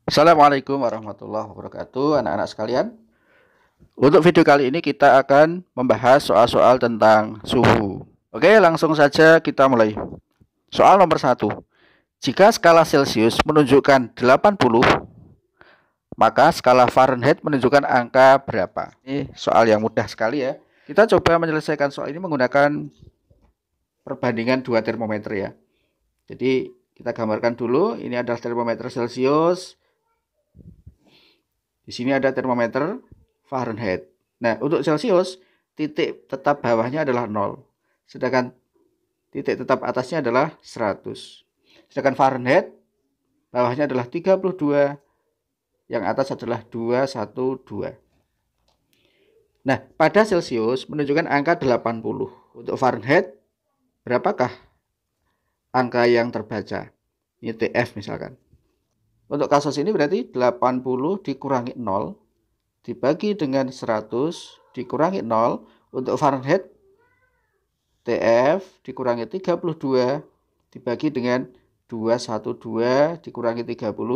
Assalamualaikum warahmatullahi wabarakatuh, anak-anak sekalian. Untuk video kali ini kita akan membahas soal-soal tentang suhu. Oke, langsung saja kita mulai. Soal nomor 1. Jika skala Celcius menunjukkan 80, maka skala Fahrenheit menunjukkan angka berapa? Ini soal yang mudah sekali ya. Kita coba menyelesaikan soal ini menggunakan perbandingan dua termometer ya. Jadi kita gambarkan dulu, ini adalah termometer Celcius. Di sini ada termometer Fahrenheit. Nah, untuk Celcius, titik tetap bawahnya adalah 0. Sedangkan titik tetap atasnya adalah 100. Sedangkan Fahrenheit, bawahnya adalah 32. Yang atas adalah 212. Nah, pada Celcius menunjukkan angka 80. Untuk Fahrenheit, berapakah angka yang terbaca? Ini TF misalkan. Untuk kasus ini berarti 80 dikurangi 0 dibagi dengan 100 dikurangi 0. Untuk Fahrenheit, TF dikurangi 32 dibagi dengan 212 dikurangi 32.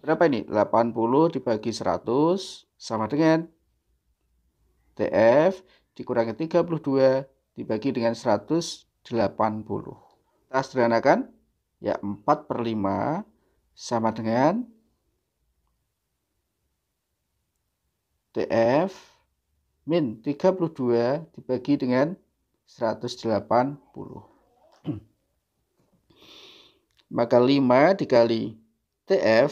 Berapa ini? 80 dibagi 100 sama dengan TF dikurangi 32 dibagi dengan 180. Kita sederhanakan, ya 4/5 sama dengan TF min 32 dibagi dengan 180. Maka 5 dikali TF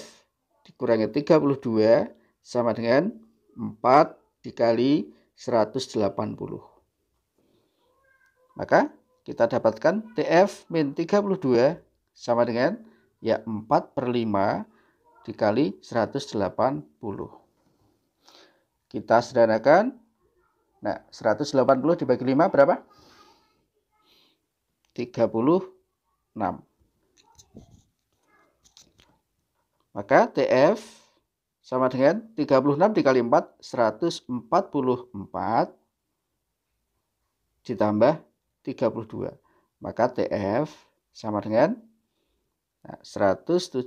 dikurangi 32 sama dengan 4 dikali 180. Maka kita dapatkan TF min 32 sama dengan ya 4/5 dikali 180. Kita sederhanakan. Nah, 180 dibagi 5 berapa? 36. Maka TF sama dengan 36 dikali 4, 144 ditambah 32. Maka TF sama dengan 176.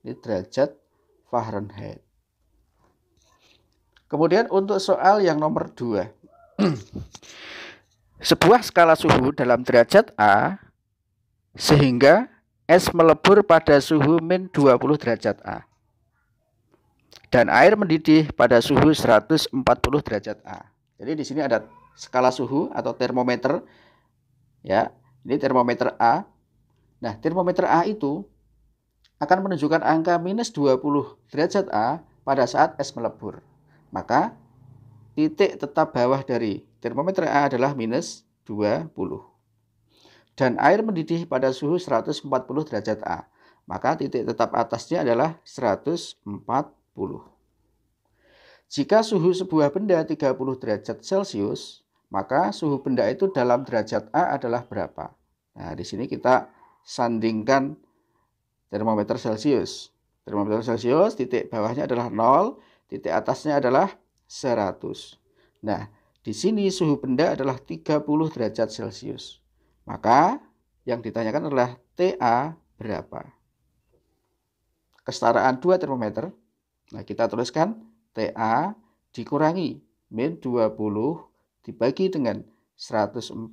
Ini derajat Fahrenheit. Kemudian untuk soal yang nomor 2. Sebuah skala suhu dalam derajat A sehingga es melebur pada suhu min 20 derajat A. Dan air mendidih pada suhu 140 derajat A. Jadi di sini ada skala suhu atau termometer. Ya, ini termometer A. Nah, termometer A itu akan menunjukkan angka minus 20 derajat A pada saat es melebur. Maka titik tetap bawah dari termometer A adalah minus 20. Dan air mendidih pada suhu 140 derajat A. Maka titik tetap atasnya adalah 140. Jika suhu sebuah benda 30 derajat Celcius, maka suhu benda itu dalam derajat A adalah berapa? Nah, di sini kita sandingkan termometer Celcius. Termometer Celcius titik bawahnya adalah 0, titik atasnya adalah 100. Nah, di sini suhu benda adalah 30 derajat Celcius. Maka yang ditanyakan adalah TA berapa? Kesetaraan dua termometer. Nah, kita tuliskan TA dikurangi min 20 dibagi dengan 140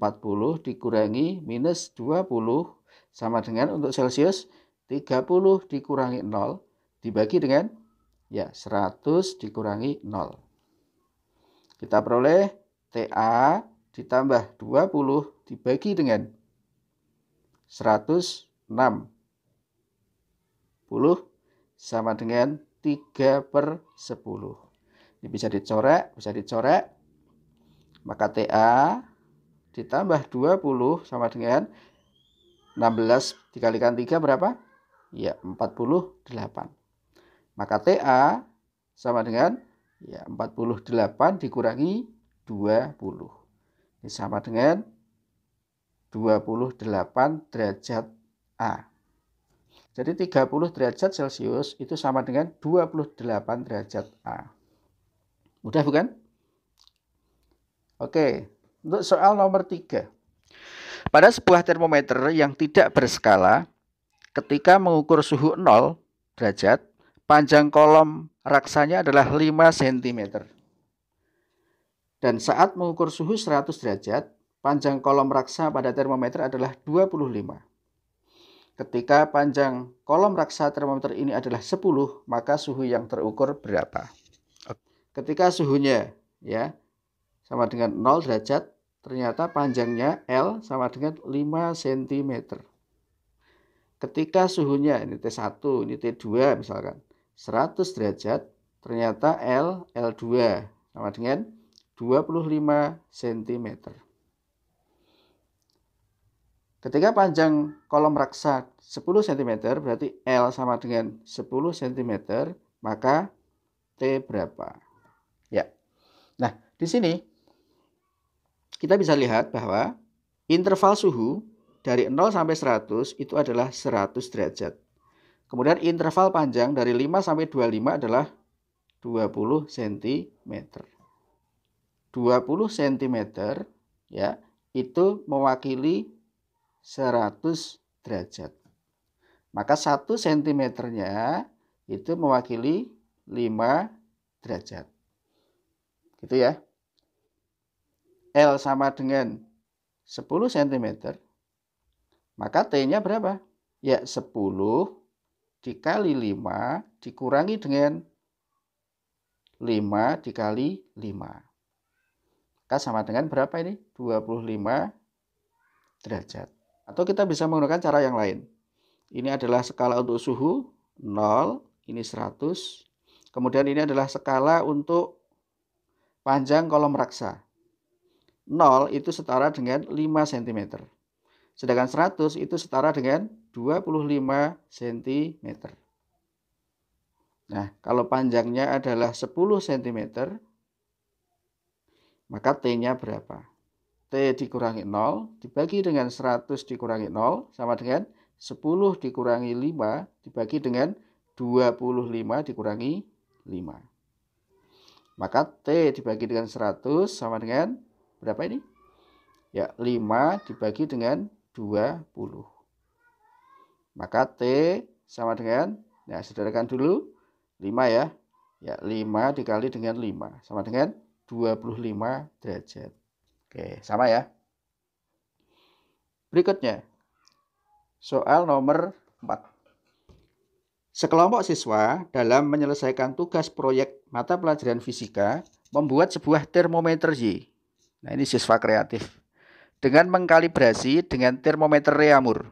dikurangi minus 20 sama dengan untuk Celcius 30 dikurangi 0 dibagi dengan ya 100 dikurangi 0. Kita peroleh TA ditambah 20 dibagi dengan 160 sama dengan 3/10. Ini bisa dicoret. Maka TA ditambah 20 sama dengan 16 dikalikan 3 berapa? Ya, 48. Maka TA sama dengan ya 48 dikurangi 20. Ini sama dengan 28 derajat A. Jadi 30 derajat Celcius itu sama dengan 28 derajat A. Mudah bukan? Oke, untuk soal nomor 3. Pada sebuah termometer yang tidak berskala, ketika mengukur suhu 0 derajat, panjang kolom raksanya adalah 5 cm. Dan saat mengukur suhu 100 derajat, panjang kolom raksa pada termometer adalah 25. Ketika panjang kolom raksa termometer ini adalah 10, maka suhu yang terukur berapa? Ketika suhunya ya sama dengan 0 derajat, ternyata panjangnya L sama dengan 5 cm. Ketika suhunya ini T1, ini T2 misalkan 100 derajat, ternyata L2 sama dengan 25 cm. Ketika panjang kolom raksa 10 cm, berarti L sama dengan 10 cm, maka T berapa? Ya. Nah, di sini kita bisa lihat bahwa interval suhu dari 0 sampai 100 itu adalah 100 derajat. Kemudian interval panjang dari 5 sampai 25 adalah 20 cm. 20 cm ya, itu mewakili 100 derajat. Maka 1 cm-nya itu mewakili 5 derajat. Gitu ya. L sama dengan 10 cm. Maka T-nya berapa? Ya 10 dikali 5 dikurangi dengan 5 dikali 5. Maka sama dengan berapa ini? 25 derajat. Atau kita bisa menggunakan cara yang lain. Ini adalah skala untuk suhu 0, ini 100. Kemudian ini adalah skala untuk panjang kolom raksa. 0 itu setara dengan 5 cm. Sedangkan 100 itu setara dengan 25 cm. Nah, kalau panjangnya adalah 10 cm, maka T-nya berapa? T dikurangi 0 dibagi dengan 100 dikurangi 0 sama dengan 10 dikurangi 5 dibagi dengan 25 dikurangi 5. Maka T dibagi dengan 100 sama dengan berapa ini? Ya, 5 dibagi dengan 20. Maka T sama dengan, nah sederhanakan dulu, 5 ya. Ya, 5 dikali dengan 5 sama dengan 25 derajat. Oke, sama ya. Berikutnya, soal nomor 4. Sekelompok siswa dalam menyelesaikan tugas proyek mata pelajaran fisika membuat sebuah termometer Y. Nah, ini siswa kreatif. Dengan mengkalibrasi dengan termometer Reaumur.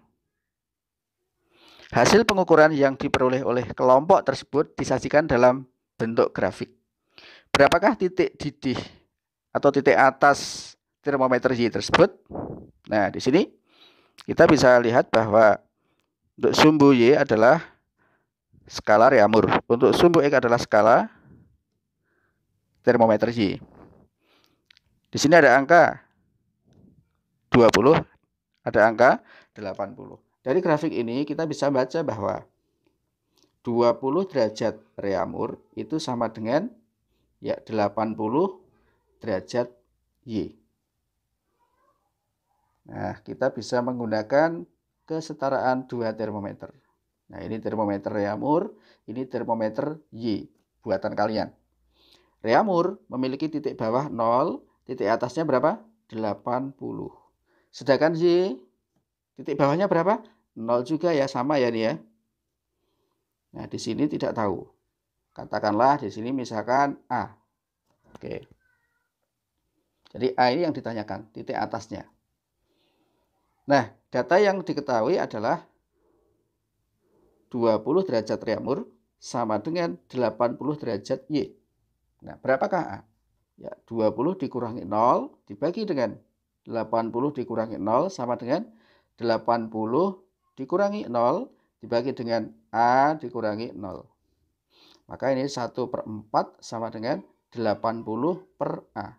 Hasil pengukuran yang diperoleh oleh kelompok tersebut disajikan dalam bentuk grafik. Berapakah titik didih atau titik atas termometer Y tersebut? Nah, di sini kita bisa lihat bahwa untuk sumbu Y adalah skala Reaumur. Untuk sumbu X adalah skala termometer Y. Di sini ada angka 20, ada angka 80. Dari grafik ini kita bisa baca bahwa 20 derajat Reaumur itu sama dengan ya 80 derajat Y. Nah, kita bisa menggunakan kesetaraan dua termometer. Nah, ini termometer Reaumur, ini termometer Y, buatan kalian. Reaumur memiliki titik bawah 0, titik atasnya berapa? 80. Sedangkan Y, titik bawahnya berapa? 0 juga ya, sama ya nih ya. Nah, di sini tidak tahu. Katakanlah di sini misalkan A. Oke. Jadi A ini yang ditanyakan, titik atasnya. Nah, data yang diketahui adalah 20 derajat Reaumur sama dengan 80 derajat Y. Nah, berapakah A? Ya, 20 dikurangi 0 dibagi dengan 80 dikurangi 0 sama dengan 80 dikurangi 0 dibagi dengan A dikurangi 0. Maka ini 1/4 sama dengan 80 per A.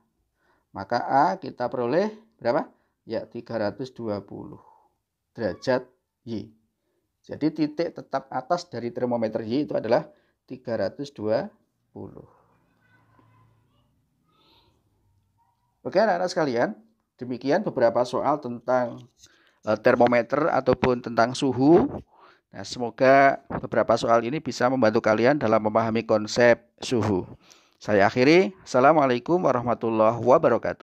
Maka A kita peroleh berapa? Ya, 320 derajat Y. Jadi titik tetap atas dari termometer Y itu adalah 320. Oke anak-anak sekalian, demikian beberapa soal tentang termometer ataupun tentang suhu Nah, semoga beberapa soal ini bisa membantu kalian dalam memahami konsep suhu. Saya akhiri. Assalamualaikum warahmatullahi wabarakatuh.